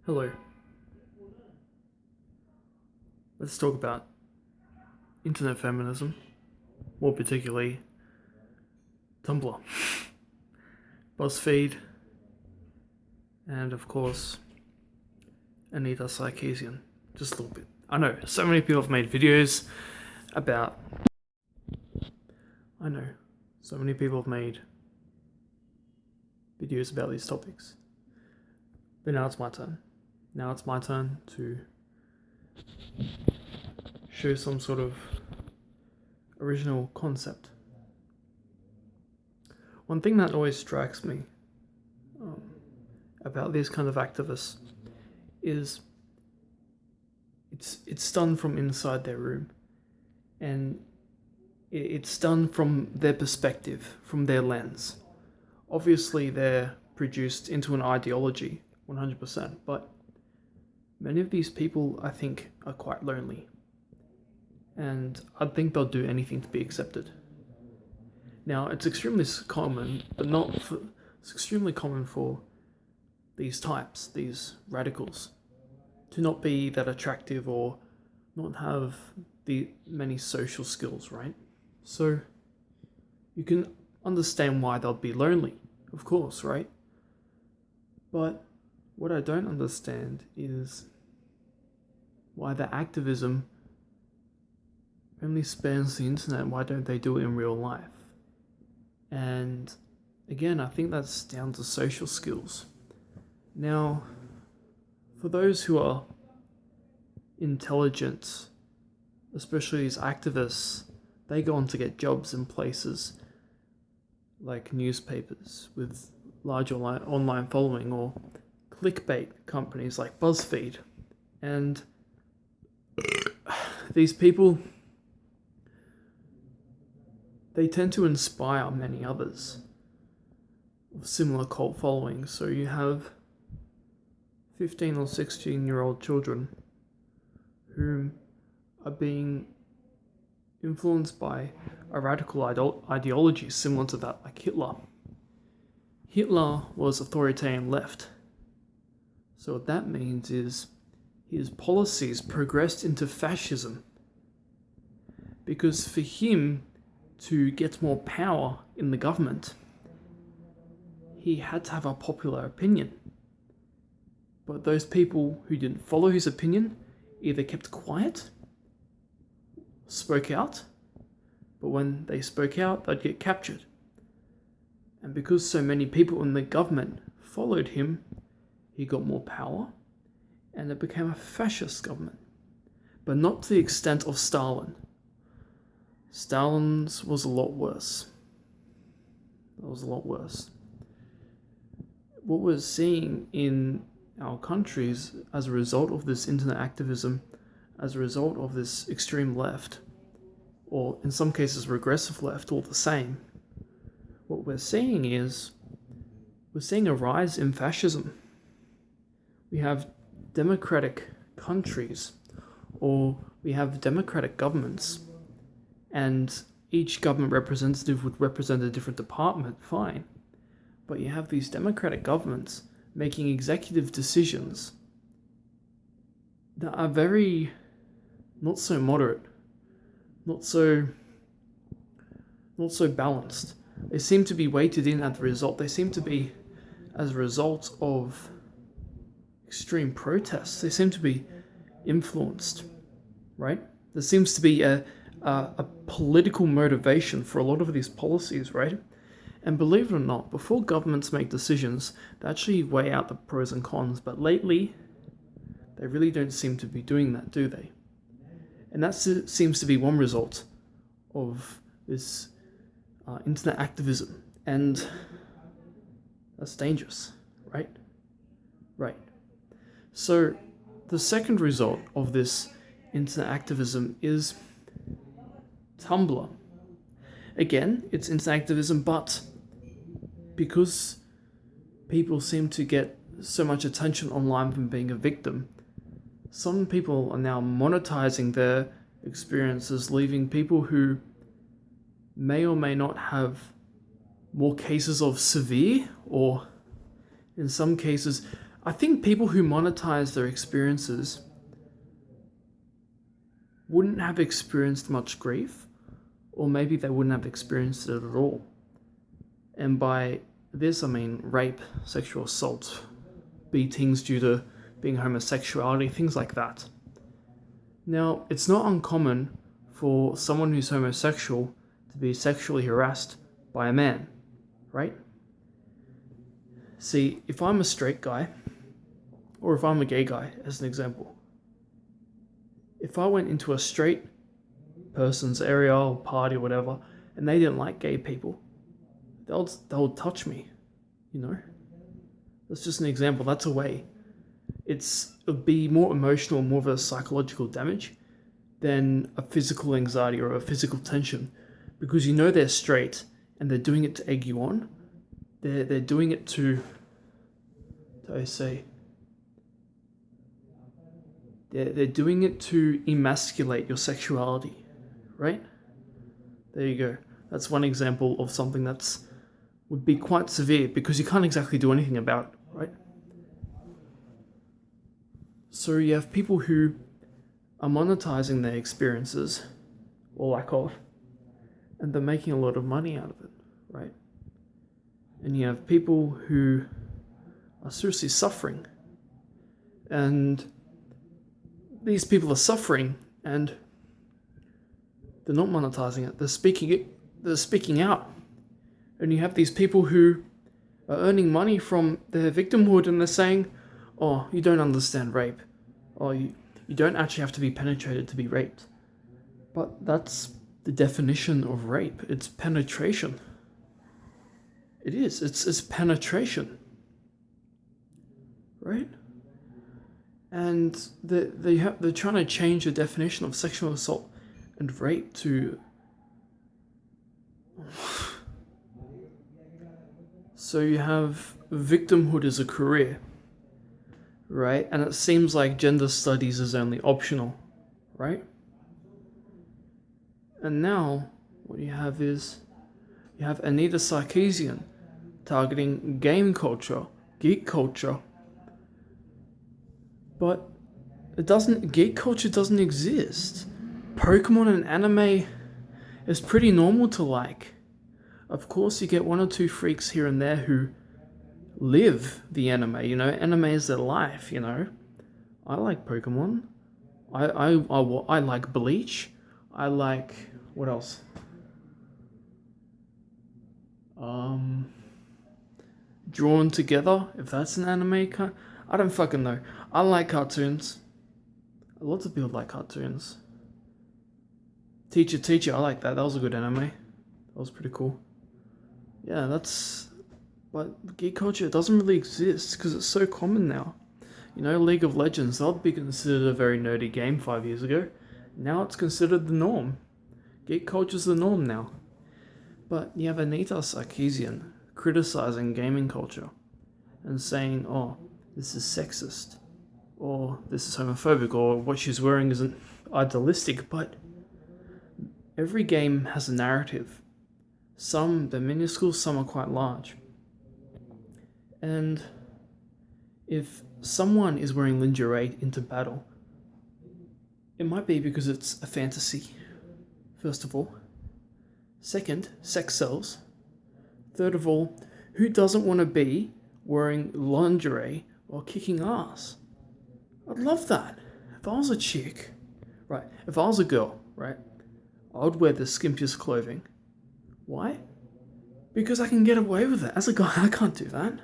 Hello. Let's talk about internet feminism, more particularly Tumblr, BuzzFeed, and of course, Anita Sarkeesian. Just a little bit. I know, so many people have made videos about... I know, so many people have made videos about these topics. But now it's my turn. Now it's my turn to show some sort of original concept. One thing that always strikes me about these kind of activists is it's done from inside their room, and it's done from their perspective, from their lens. Obviously they're produced into an ideology 100%, but many of these people, I think, are quite lonely, and I think they'll do anything to be accepted. Now, it's extremely common, but it's extremely common for these types, these radicals, to not be that attractive or not have the many social skills, right? So you can understand why they'll be lonely, of course, right? But what I don't understand is why the activism only spans the internet. Why don't they do it in real life? And again, I think that's down to social skills. Now, for those who are intelligent, especially these activists, they go on to get jobs in places like newspapers with large online following, or clickbait companies like BuzzFeed. And these people, they tend to inspire many others of similar cult followings. So you have 15 or 16-year-old children who are being influenced by a radical ideology similar to that, like Hitler. Hitler was authoritarian left. So what that means is his policies progressed into fascism, because for him to get more power in the government, he had to have a popular opinion. But those people who didn't follow his opinion either kept quiet, spoke out, but when they spoke out, they'd get captured. And because so many people in the government followed him, he got more power, and it became a fascist government. But not to the extent of Stalin. Stalin's was a lot worse. That was a lot worse. What we're seeing in our countries as a result of this internet activism, as a result of this extreme left, or in some cases regressive left, all the same, what we're seeing is we're seeing a rise in fascism. We have democratic countries, or we have democratic governments, and each government representative would represent a different department, fine. But you have these democratic governments making executive decisions that are very not so moderate, not so balanced. They seem to be weighted in at the result. They seem to be as a result of extreme protests. They seem to be influenced, right? There seems to be a political motivation for a lot of these policies, right? And believe it or not, before governments make decisions, they actually weigh out the pros and cons. But lately, they really don't seem to be doing that, do they? And that seems to be one result of this internet activism. And that's dangerous, right? Right. So the second result of this internet activism is Tumblr. Again, it's internet activism, but because people seem to get so much attention online from being a victim, some people are now monetizing their experiences, leaving people who may or may not have more cases of severe, or in some cases I think people who monetize their experiences wouldn't have experienced much grief, or maybe they wouldn't have experienced it at all. And by this, I mean rape, sexual assault, beatings due to being homosexuality, things like that. Now, it's not uncommon for someone who's homosexual to be sexually harassed by a man, right? See, if I'm a straight guy, or if I'm a gay guy, as an example, if I went into a straight person's area or party or whatever, and they didn't like gay people, they'll touch me, you know? That's just an example. That's a way. It'll be more emotional, more of a psychological damage than a physical anxiety or a physical tension, because you know they're straight and they're doing it to egg you on. They're doing it to I say, they're doing it to emasculate your sexuality, right? There you go. That's one example of something would be quite severe, because you can't exactly do anything about it, right? So you have people who are monetizing their experiences, or lack of, and they're making a lot of money out of it, right? And you have people who are seriously suffering, and these people are suffering and they're not monetizing it. They're speaking out. And you have these people who are earning money from their victimhood, and they're saying, oh, you don't understand rape. Oh, you don't actually have to be penetrated to be raped. But that's the definition of rape. It's penetration. It is. It's penetration. Right? And they're trying to change the definition of sexual assault and rape to... So you have victimhood as a career, right? And it seems like gender studies is only optional, right? And now what you have is, you have Anita Sarkeesian targeting game culture, geek culture. But geek culture doesn't exist. Pokemon and anime is pretty normal to like. Of course, you get one or two freaks here and there who live the anime, you know, anime is their life, you know. I like Pokemon. I like Bleach. I like, what else? Drawn Together, if that's an anime, I don't fucking know. I like cartoons. Lots of people like cartoons. Teacher, I like that. That was a good anime. That was pretty cool. Yeah, but geek culture doesn't really exist because it's so common now. You know, League of Legends, that would be considered a very nerdy game 5 years ago. Now it's considered the norm. Geek culture's the norm now. But you have Anita Sarkeesian criticizing gaming culture and saying, oh, this is sexist, or this is homophobic, or what she's wearing isn't idealistic. But every game has a narrative. Some, they're minuscule, some are quite large. And if someone is wearing lingerie into battle, it might be because it's a fantasy, first of all. Second, sex sells. Third of all, who doesn't want to be wearing lingerie or kicking ass? I'd love that. If I was a chick, right, if I was a girl, right, I would wear the skimpiest clothing. Why? Because I can get away with it. As a guy, I can't do that.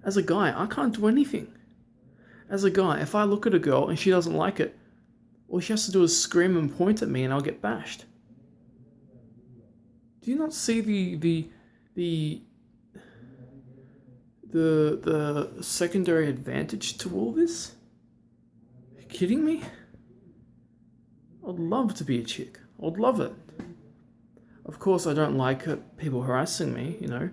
As a guy, I can't do anything. As a guy, if I look at a girl and she doesn't like it, all she has to do is scream and point at me and I'll get bashed. Do you not see the secondary advantage to all this? Are you kidding me? I'd love to be a chick. I'd love it. Of course, I don't like people harassing me, you know,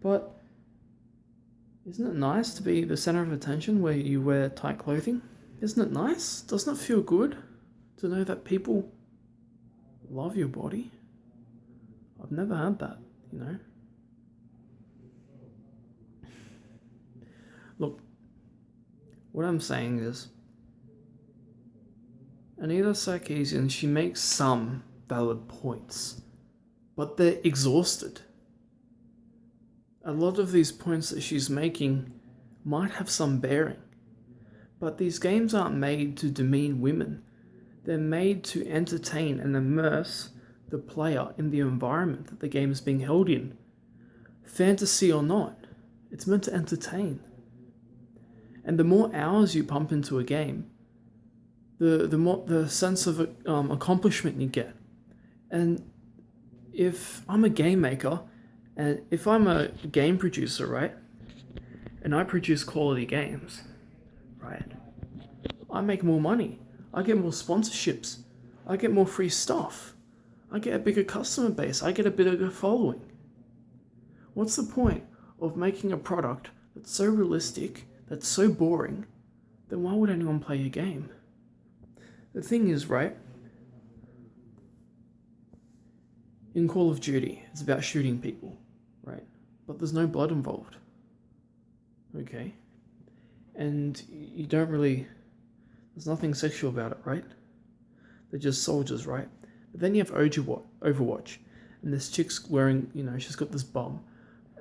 but isn't it nice to be the center of attention where you wear tight clothing? Isn't it nice? Doesn't it feel good to know that people love your body? I've never had that, you know. Look, What I'm saying is, Anita Sarkeesian, she makes some valid points, but they're exhausted. A lot of these points that she's making might have some bearing, but these games aren't made to demean women. They're made to entertain and immerse the player in the environment that the game is being held in. Fantasy or not, it's meant to entertain. And the more hours you pump into a game, the more the sense of accomplishment you get. And if I'm a game maker, and if I'm a game producer, right, and I produce quality games, right, I make more money. I get more sponsorships. I get more free stuff. I get a bigger customer base. I get a bigger following. What's the point of making a product that's so realistic, that's so boring, then why would anyone play your game? The thing is, right, in Call of Duty, it's about shooting people, right? But there's no blood involved. Okay? And you don't really... There's nothing sexual about it, right? They're just soldiers, right? But then you have Overwatch, and this chick's wearing, she's got this bum.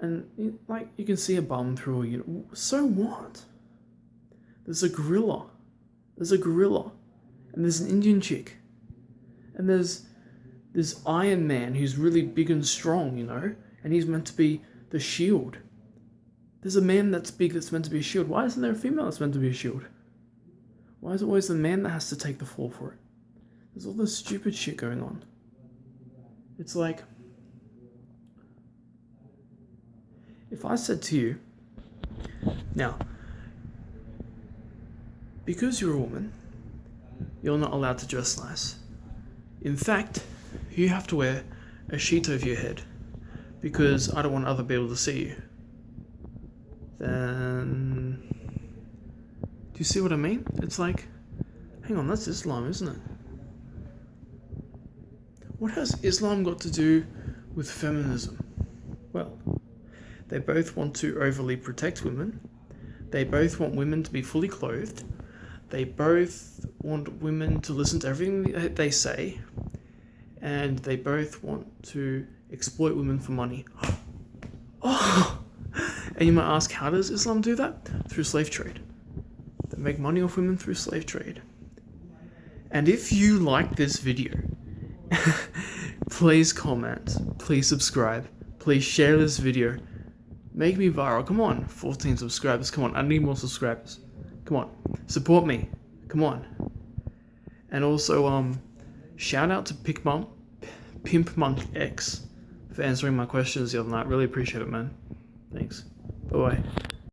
And, you can see a bum through a So what? There's a gorilla. And there's an Indian chick. And there's this Iron Man who's really big and strong, and he's meant to be the shield. There's a man that's big that's meant to be a shield. Why isn't there a female that's meant to be a shield? Why is it always the man that has to take the fall for it? There's all this stupid shit going on. It's like, if I said to you, now, because you're a woman, you're not allowed to dress nice. In fact, you have to wear a sheet over your head because I don't want other people to see you. Then, do you see what I mean? It's like, hang on, that's Islam, isn't it? What has Islam got to do with feminism? Well, they both want to overly protect women. They both want women to be fully clothed. They both want women to listen to everything they say. And they both want to exploit women for money. Oh! And you might ask, how does Islam do that? Through slave trade. They make money off women through slave trade. And if you like this video, please comment, please subscribe, please share this video. Make me viral. Come on, 14 subscribers. Come on, I need more subscribers. Come on, support me. Come on. And also, shout out to Pimp Monk X for answering my questions the other night. Really appreciate it, man. Thanks. Bye-bye.